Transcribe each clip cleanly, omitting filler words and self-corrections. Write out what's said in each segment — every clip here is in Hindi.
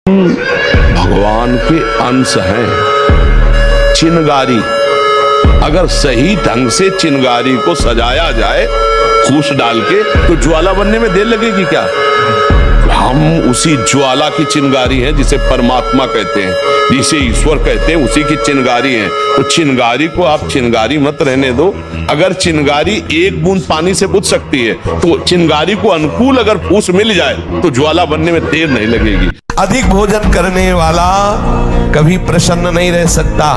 भगवान के अंश हैं। चिनगारी, अगर सही ढंग से चिनगारी को सजाया जाए फूस डाल के, तो ज्वाला बनने में देर लगेगी क्या? हम उसी ज्वाला की चिनगारी हैं जिसे परमात्मा कहते हैं, जिसे ईश्वर कहते हैं, उसी की चिनगारी हैं। तो चिनगारी को आप चिनगारी मत रहने दो। अगर चिनगारी एक बूंद पानी से बुझ सकती है, तो चिनगारी को अनुकूल अगर फूस मिल जाए तो ज्वाला बनने में देर नहीं लगेगी। अधिक भोजन करने वाला कभी प्रसन्न नहीं रह सकता।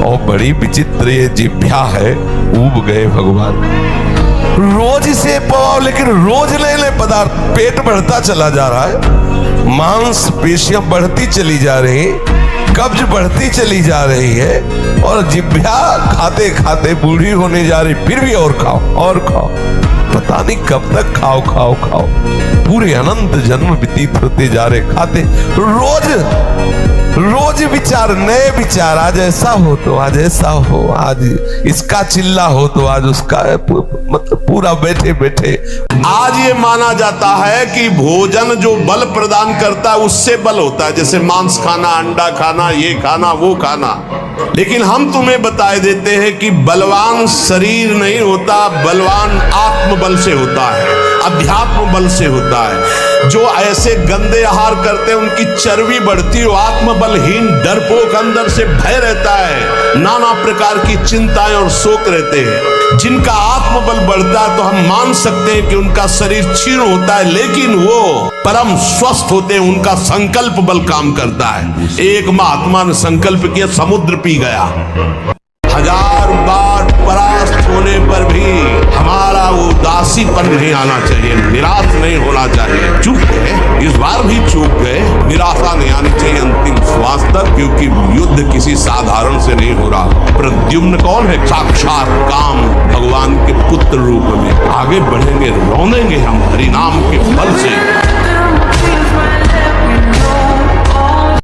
और बड़ी विचित्र ये जिह्वा है, ऊब गए भगवान। रोज से पाओ, लेकिन रोज ले ले पदार्थ, पेट बढ़ता चला जा रहा है, मांस पेशियां बढ़ती चली जा रही, कब्ज बढ़ती चली जा रही है, और जिह्वा खाते खाते बूढ़ी होने जा रही, फिर भी और खाओ और खाओ। पता नहीं कब तक खाओ खाओ खाओ। पूरे अनंत जन्म व्यतीत होते जा रहे खाते। रोज विचार, नए विचार, आज ऐसा हो तो आज ऐसा हो, आज इसका चिल्ला हो तो आज उसका, मतलब पूरा बैठे बैठे। आज ये माना जाता है कि भोजन जो बल प्रदान करता है उससे बल होता है, जैसे मांस खाना, अंडा खाना, ये खाना, वो खाना। लेकिन हम तुम्हें बताए देते हैं कि बलवान शरीर नहीं होता, बलवान आत्मबल से होता है, अध्यात्म बल से होता है। जो ऐसे गंदे आहार करते हैं उनकी चर्बी बढ़ती हो, आत्मबलहीन डरपोक अंदर से भय रहता है, नाना प्रकार की चिंताएं और शोक रहते हैं। जिनका आत्मबल बढ़ता है तो हम मान सकते हैं कि उनका शरीर क्षीण होता है, लेकिन वो परम स्वस्थ होते हैं, उनका संकल्प बल काम करता है। एक महात्मा ने संकल्प किया, समुद्र पी गया। 1000 बार परास्त होने पर भी हमारा वो उदासीपन नहीं आना चाहिए, निराश नहीं होना चाहिए। चूक गए, इस बार भी चूक गए, निराशा नहीं आनी चाहिए अंतिम श्वास तक, क्योंकि युद्ध किसी साधारण से नहीं हो रहा। प्रद्युम्न कौन है? साक्षात काम भगवान के पुत्र रूप में। आगे बढ़ेंगे, रौंदेंगे हम हरिनाम के बल से।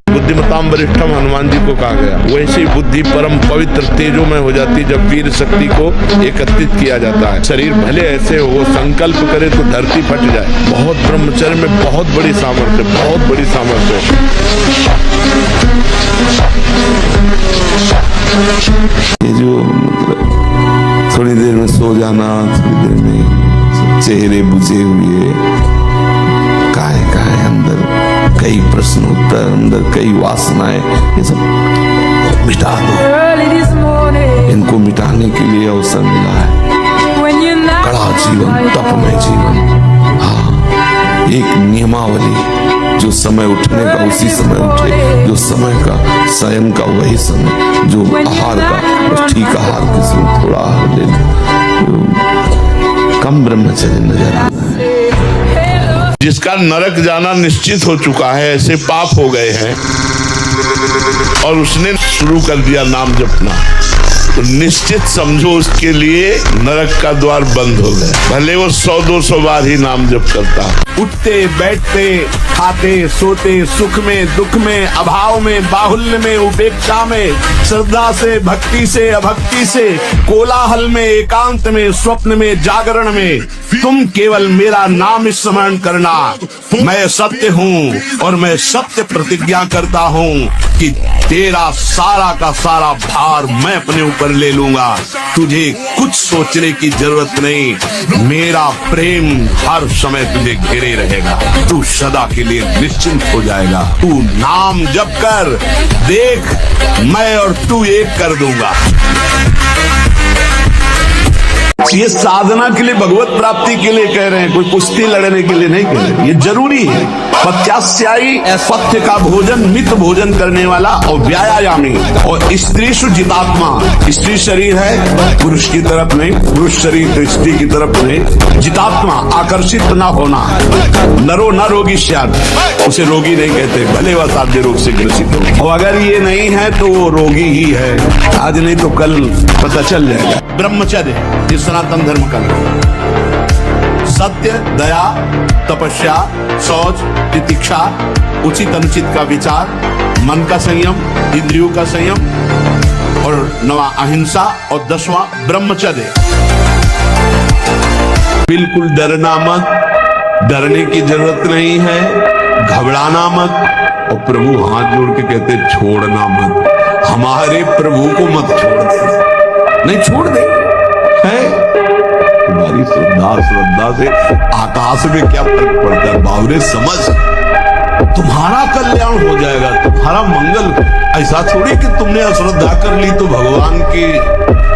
बुद्धिमताम वरिष्ठम हनुमान जी को कहा गया। वैसे ही बुद्धि परम पवित्र तेजो में हो जाती जब वीर शक्ति को एकत्रित किया जाता है। शरीर भले ऐसे हो, संकल्प करे तो धरती फट जाए। बहुत ब्रह्मचर्य में बहुत बड़ी सामर्थ्य, बहुत बड़ी सामर्थ्य। ये जो थोड़ी देर में सो जाना, थोड़ी देर में चेहरे बुझे हुए, काहे अंदर कई प्रश्न उत्तर, अंदर कई वासनाएं, ये सब मिटा दो। इनको मिटाने के लिए अवसर मिला है। कड़ा जीवन, तप में जीवन। हाँ, एक नियमावली, जो समय उठने का उसी समय उठे, जो समय का शयन का वही समय, जो आहार का बस ठीक आहार, किसी में थोड़ा आहार ले लो, कम ब्रह्मचर्य नजर आता है। जिसका नरक जाना निश्चित हो चुका है, ऐसे पाप हो गए हैं, और उसने शुरू कर दिया नाम जपना, तो निश्चित समझो उसके लिए नरक का द्वार बंद हो गया। भले वो 100-200 बार ही नाम जप करता। उठते बैठते, खाते सोते, सुख में दुख में, अभाव में बाहुल्य में, उपेक्षा में, श्रद्धा से भक्ति से अभक्ति से, कोलाहल में एकांत में, स्वप्न में जागरण में, तुम केवल मेरा नाम स्मरण करना। मैं सत्य हूँ और मैं सत्य प्रतिज्ञा करता हूँ कि तेरा सारा का सारा भार मैं अपने ऊपर ले लूंगा। तुझे कुछ सोचने की जरूरत नहीं, मेरा प्रेम हर समय तुझे घेरे रहेगा। तू सदा के लिए निश्चिंत हो जाएगा। तू नाम जप कर देख, मैं और तू एक कर दूंगा। ये साधना के लिए, भगवत प्राप्ति के लिए कह रहे हैं, कोई कुश्ती लड़ने के लिए नहीं कह रहे। ये जरूरी है। पथ्यास्यायी, पथ्य का भोजन, मित भोजन करने वाला, और व्यायामी, और स्त्रीषु जितात्मा। स्त्री शरीर है, पुरुष की तरफ नहीं, पुरुष शरीर तो स्त्री की तरफ नहीं। जितात्मा, आकर्षित न होना। नरो न रोगी स्यात्, उसे रोगी नहीं कहते, भले वह साध्य रोग से ग्रसित हो। और अगर ये नहीं है तो वो रोगी ही है, आज नहीं तो कल पता चल जाएगा। ब्रह्मचर्य, ये सनातन धर्म का सत्य, दया, तपस्या, शौच, तितिक्षा, उचित अनुचित का विचार, मन का संयम, इंद्रियों का संयम, और 9वां अहिंसा, और 10वां ब्रह्मचर्य। बिल्कुल डरना मत, डरने की जरूरत नहीं है। घबराना मत। और प्रभु हाथ जोड़ के कहते छोड़ना मत। हमारे प्रभु को मत छोड़ दे, नहीं छोड़ दे। है तुम्हारी श्रद्धा से आकाश में क्या फर्क पड़ता है बाबरे, समझ, तुम्हारा कल्याण हो जाएगा, तुम्हारा मंगल। ऐसा थोड़ी कि तुमने अश्रद्धा कर ली तो भगवान की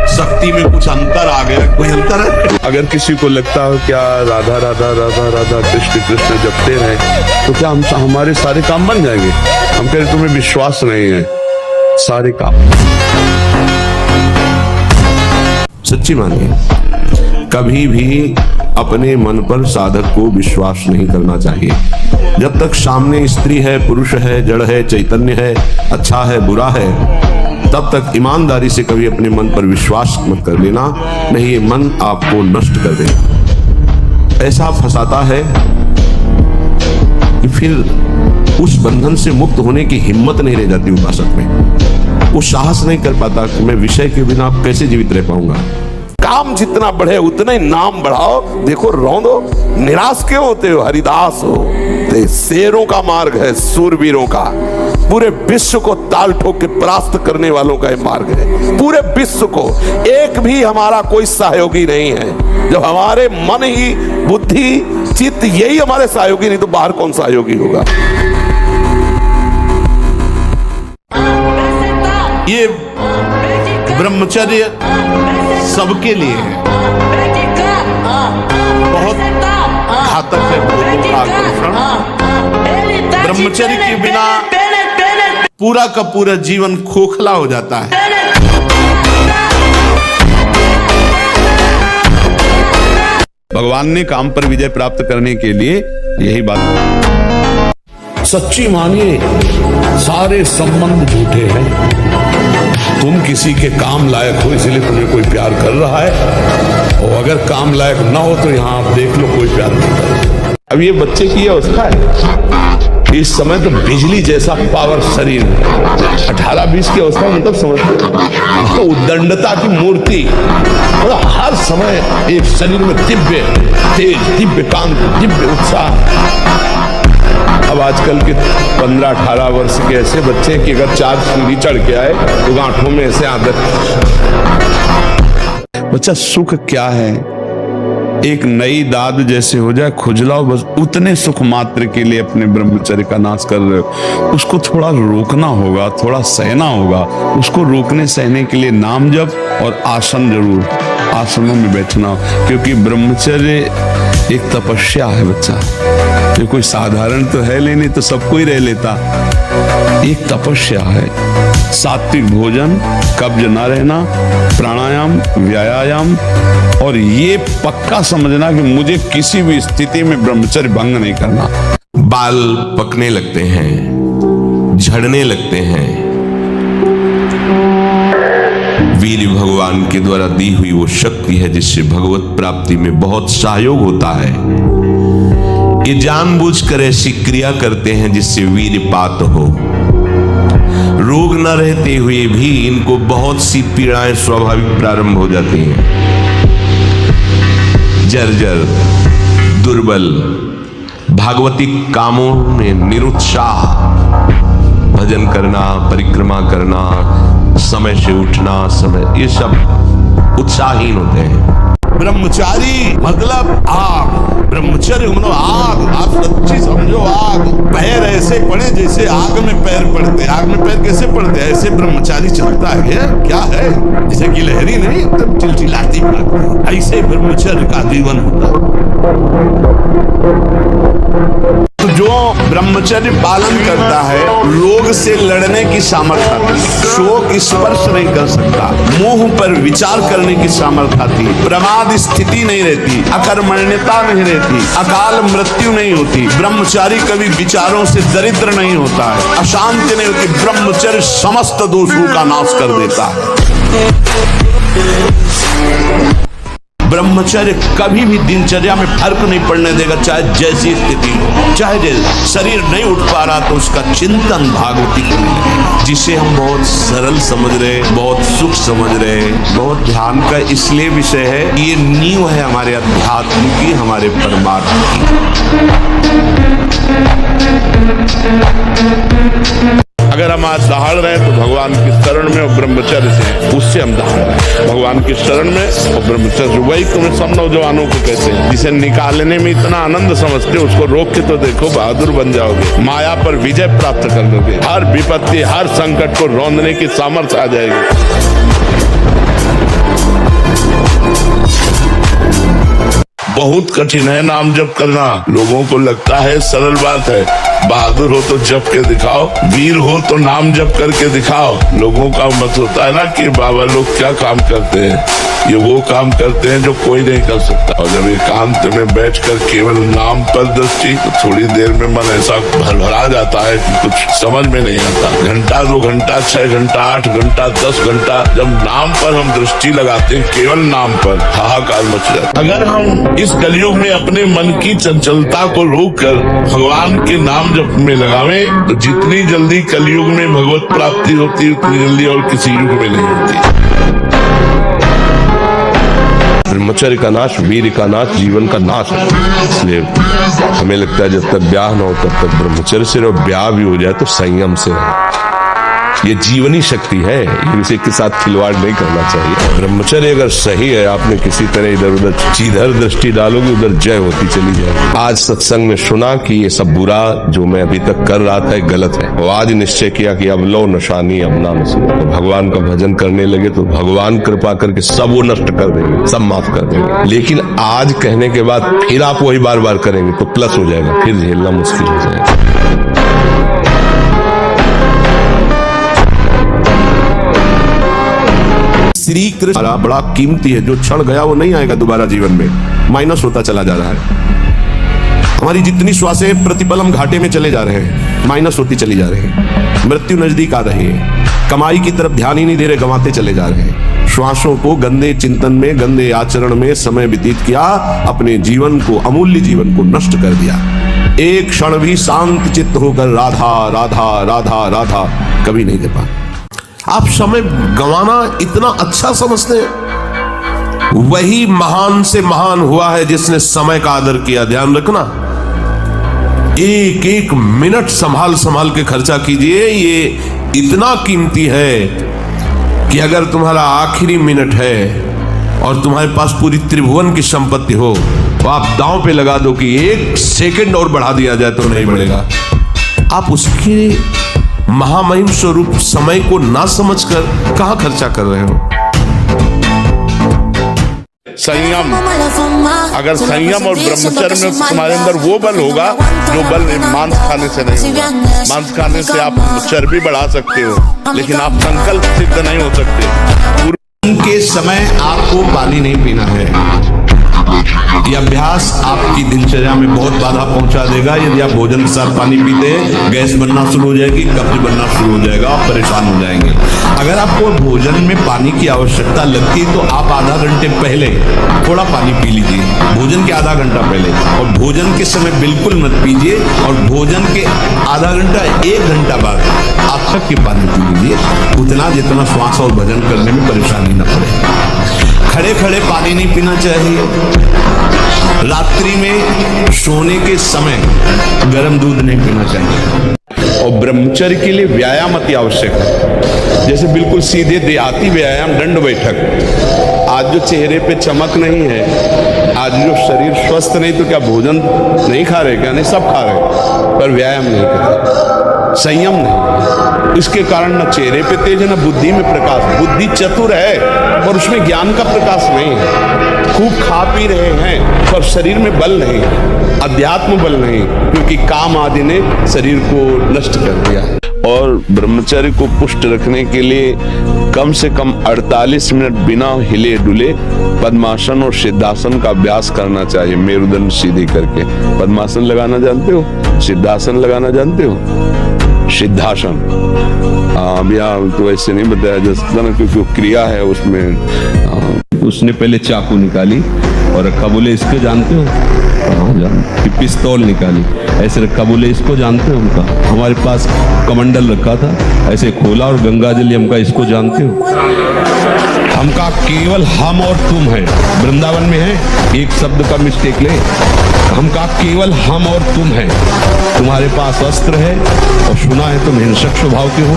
शक्ति में कुछ अंतर आ गया, कोई अंतर है? अगर किसी को लगता हो क्या राधा राधा राधा राधा कृष्ण कृष्ण जपते रहे तो क्या हमारे सारे काम बन जाएंगे? हम कह रहे तुम्हें विश्वास नहीं है, सारे काम। सच्ची मानिए, कभी भी अपने मन पर साधक को विश्वास नहीं करना चाहिए। जब तक सामने स्त्री है, पुरुष है, जड़ है, चैतन्य है, अच्छा है, बुरा है, तब तक ईमानदारी से कभी अपने मन पर विश्वास मत कर लेना, नहीं ये मन आपको नष्ट कर देगा। ऐसा फंसाता है कि फिर उस बंधन से मुक्त होने की हिम्मत नहीं रह जाती उपासक में। वो साहस नहीं कर पाता कि मैं विषय के बिना कैसे जीवित रह पाऊंगा। काम जितना बढ़े उतना ही नाम बढ़ाओ। देखो रौंदो, निराश क्यों होते हो? हरिदास हो। तो शेरों का मार्ग है, सूरवीरों का। पूरे विश्व को ताल ठोक के परास्त करने वालों का ये मार्ग है। पूरे विश्व को, एक भी हमारा कोई सहयोगी नहीं है। जब हमारे मन ही, बुद्धि, चित्त यही हमारे सहयोगी, नहीं तो बाहर कौन सहयोगी होगा? ये ब्रह्मचर्य सबके लिए है, बहुत घातक है भूतों का आकर्षण। ब्रह्मचर्य के बिना पूरा का पूरा जीवन खोखला हो जाता है। भगवान ने काम पर विजय प्राप्त करने के लिए यही बात। सच्ची मानिए, सारे संबंध झूठे हैं। तुम किसी के काम लायक हो इसलिए तुम्हें कोई प्यार कर रहा है, और अगर काम लायक ना हो तो यहां आप देख लो कोई प्यार नहीं कर रहा। अब ये बच्चे की अवस्था है, इस समय तो बिजली जैसा पावर शरीर है। 18-20 की अवस्था मतलब समझते तो उद्दंडता की मूर्ति, मतलब हर समय एक शरीर में दिव्य तेज, दिव्य कांति, दिव्य उत्साह। अब आजकल के 15-18 वर्ष के ऐसे बच्चे कि अगर 4 सीढ़ी चढ़ के आए तो गांठों में ऐसे आदत। बच्चा सुख क्या है? एक नई दाद जैसे हो जाए, खुजलाओ, बस उतने सुख मात्र के लिए अपने ब्रह्मचर्य का नाश कर रहे हो। उसको थोड़ा रोकना होगा, थोड़ा सहना होगा। उसको रोकने सहने के लिए नाम जप और आसन जरूर, आसनों में बैठना, क्योंकि ब्रह्मचर्य एक तपस्या है बच्चा। ये कोई साधारण तो है नहीं तो सबको ही रह लेता। एक तपस्या है। सात्विक भोजन, कब्ज न रहना, प्राणायाम, व्यायाम, और ये पक्का समझना कि मुझे किसी भी स्थिति में ब्रह्मचर्य भंग नहीं करना। बाल पकने लगते हैं, झड़ने लगते हैं। वीर भगवान के द्वारा दी हुई वो शक्ति है जिससे भगवत प्राप्ति में बहुत सहयोग होता है। ये जानबूझकर ऐसी क्रिया करते हैं जिससे वीरपात हो। रोग न रहते हुए भी इनको बहुत सी पीड़ाएं स्वाभाविक प्रारंभ हो जाती हैं। जर्जर, दुर्बल, भागवतिक कामों में निरुत्साह, भजन करना, परिक्रमा करना, समय से उठना, समय, ये सब उत्साहहीन होते हैं। ब्रह्मचारी मतलब आग, ब्रह्मचर्य मतलब आग। आप सच्ची समझो, आग। पैर ऐसे पड़े जैसे आग में पैर पड़ते। आग में पैर कैसे पड़ते? ऐसे ब्रह्मचारी चलता है। क्या है? जैसे गिलहरी नहीं एकदम चिलचिलाती भागती, ऐसे ब्रह्मचर्य का जीवन होता है। तो जो ब्रह्मचर्य पालन करता है, रोग से लड़ने की सामर्थ्य आती है, शोक स्पर्श नहीं कर सकता, मोह पर विचार करने की सामर्थ्य आती है, प्रमाद स्थिति नहीं रहती, अकर्मण्यता नहीं रहती, अकाल मृत्यु नहीं होती। ब्रह्मचारी कभी विचारों से दरिद्र नहीं होता है, अशांति नहीं होती। ब्रह्मचर्य समस्त दोषों का नाश कर देता है। ब्रह्मचर्य कभी भी दिनचर्या में फर्क नहीं पड़ने देगा, चाहे जैसी स्थिति हो, चाहे जैसे शरीर नहीं उठ पा रहा तो उसका चिंतन भागवती करने लगेगा, जिसे हम बहुत सरल समझ रहे, बहुत सुख समझ रहे, बहुत ध्यान का इसलिए विषय है, ये नींव है हमारे अध्यात्म की, हमारे परमात्मा की। अगर हम आज दहाड़ रहे हैं तो भगवान की शरण में और ब्रह्मचर्य से, उससे हम दहाड़ रहे हैं, भगवान की शरण में और ब्रह्मचर्य से। वही तुम्हें सब नौजवानों को कहते हैं, जिसे निकालने में इतना आनंद समझते हो, उसको रोक के तो देखो, बहादुर बन जाओगे, माया पर विजय प्राप्त कर लोगे, हर विपत्ति हर संकट को रौंदने की सामर्थ्य आ जाएगी। बहुत कठिन है नाम जप करना, लोगों को लगता है सरल बात है, बहादुर हो तो जप के दिखाओ, वीर हो तो नाम जप करके दिखाओ। लोगों का मत होता है ना कि बाबा लोग क्या काम करते हैं, ये वो काम करते हैं जो कोई नहीं कर सकता। और जब एकांत में बैठकर केवल नाम पर दृष्टि, तो थोड़ी देर में मन ऐसा भरभरा जाता है कि कुछ समझ में नहीं आता। घंटा 2 घंटा 6 घंटा 8 घंटा 10 घंटा जब नाम पर हम दृष्टि लगाते हैं, केवल नाम पर, हाहाकार मच जाता है। अगर हम इस कलयुग में अपने मन की चंचलता को रोककर भगवान के नाम जप में लगावे, तो जितनी जल्दी कलयुग में भगवत प्राप्ति होती है, उतनी जल्दी और किसी युग में नहीं होती। ब्रह्मचर्य का नाश वीर का नाश जीवन का नाश है। इसलिए हमें लगता है जब तक ब्याह न हो तब तक ब्रह्मचर्य से रहो, ब्याह भी हो जाए तो संयम से रहो। ये जीवनी शक्ति है, इसे के साथ खिलवाड़ नहीं करना चाहिए। ब्रह्मचर्य अगर सही है, आपने किसी तरह इधर उधर जिधर दृष्टि डालोगे उधर जय होती चली जाएगी। आज सत्संग में सुना कि ये सब बुरा जो मैं अभी तक कर रहा था गलत है, और आज निश्चय किया कि अब लो नशानी अब ना नशा, तो भगवान का भजन करने लगे तो भगवान कृपा करके सब वो नष्ट कर देंगे, सब माफ कर देंगे। लेकिन आज कहने के बाद फिर आप वही बार बार करेंगे तो प्लस हो जाएगा, फिर झेलना मुश्किल हो जाएगा। श्री कृष्ण बड़ा कीमती है, जो क्षण गया वो नहीं आएगा दोबारा जीवन में, माइनस होता चला जा रहा है। हमारी जितनी श्वासें प्रतिपल हम घाटे में चले जा रहे हैं, माइनस होती चली जा रही है। मृत्यु नजदीक आ रही है, कमाई की तरफ ध्यान ही नहीं दे रहे, गंवाते चले जा रहे हैं। श्वासों को गंदे चिंतन में, गंदे आचरण में समय व्यतीत किया, अपने जीवन को, अमूल्य जीवन को नष्ट कर दिया। एक क्षण भी शांत चित्त होकर राधा राधा राधा राधा कभी नहीं दे पा। आप समय गंवाना इतना अच्छा समझते हैं, वही महान से महान हुआ है जिसने समय का आदर किया। ध्यान रखना, एक एक मिनट संभाल संभाल के खर्चा कीजिए, ये इतना कीमती है कि अगर तुम्हारा आखिरी मिनट है और तुम्हारे पास पूरी त्रिभुवन की संपत्ति हो, तो आप दांव पे लगा दो कि 1 सेकंड और बढ़ा दिया जाए तो नहीं बढ़ेगा। आप उसके महामहिम स्वरूप समय को ना समझकर कहां खर्चा कर रहे हो। संयम, अगर संयम और ब्रह्मचर्य में तुम्हारे अंदर वो बल होगा जो बल मांस खाने से नहीं होगा। मांस खाने से आप चर्बी बढ़ा सकते हो, लेकिन आप संकल्प सिद्ध नहीं हो सकते। के समय आपको पानी नहीं पीना है। ये अभ्यास आपकी दिनचर्या में बहुत बाधा पहुंचा देगा। यदि आप भोजन के साथ पानी पीते हैं, गैस बनना शुरू हो जाएगी, कब्ज बनना शुरू हो जाएगा, आप परेशान हो जाएंगे। अगर आपको भोजन में पानी की आवश्यकता लगती तो आप आधा घंटे पहले थोड़ा पानी पी लीजिए, भोजन के आधा घंटा पहले, और भोजन के समय बिल्कुल मत पीजिए, और भोजन के आधा घंटा 1 घंटा बाद आप तक के पानी पी लीजिए, उतना जितना श्वास और भजन करने में परेशानी न पड़े। खड़े खड़े पानी नहीं पीना चाहिए। रात्रि में सोने के समय गर्म दूध नहीं पीना चाहिए। और ब्रह्मचर्य के लिए व्यायाम अति आवश्यक है। जैसे बिल्कुल सीधे देहाती व्यायाम, दंड बैठक। आज जो चेहरे पे चमक नहीं है, आज जो शरीर स्वस्थ नहीं, तो क्या भोजन नहीं खा रहे? क्या नहीं, सब खा रहे, पर व्यायाम नहीं करते, संयम नहीं। इसके कारण न चेहरे पे तेज है, न बुद्धि में प्रकाश। बुद्धि चतुर है और उसमें ज्ञान का प्रकाश नहीं है। खूब खा पी रहे हैं पर शरीर में बल नहीं, अध्यात्म बल नहीं, क्योंकि काम आदि ने शरीर को नष्ट कर दिया। और ब्रह्मचर्य को पुष्ट रखने के लिए कम से कम 48 मिनट बिना हिले डुले पद्मासन और सिद्धासन का अभ्यास करना चाहिए। मेरुदंड सीधी करके पद्मासन लगाना जानते हो? सिद्धासन लगाना जानते हो? सिद्धासन अभी तो ऐसे नहीं बताया जा सकता ना, क्योंकि क्रिया है उसमें। उसने पहले चाकू निकाली और रखा, बोले इसको जानते हो? हाँ जानते। कि पिस्तौल निकाली, ऐसे रखा, बोले इसको जानते हो? उनका हमारे पास कमंडल रखा था, ऐसे खोला और गंगा जल, हमका इसको जानते हो? हमका केवल हम और तुम है, वृंदावन में है, एक शब्द का मिस्टेक ले, हमका केवल हम और तुम है। तुम्हारे पास अस्त्र है और सुना है तुम हिंसक स्वभाव के हो,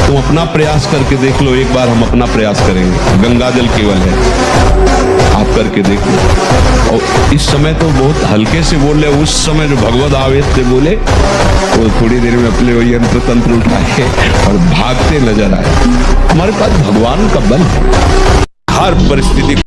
तुम अपना प्रयास करके देख लो, एक बार हम अपना प्रयास करेंगे, गंगा जल केवल है, आप करके देख लो। और इस समय तो बहुत हल्के से बोल रहे, उस समय जो भगवत आवेश से बोले वो थोड़ी देर में अपने वो यंत्र तंत्र उठाए और भागते नजर आए। हमारे पास भगवान का बल है, हर परिस्थिति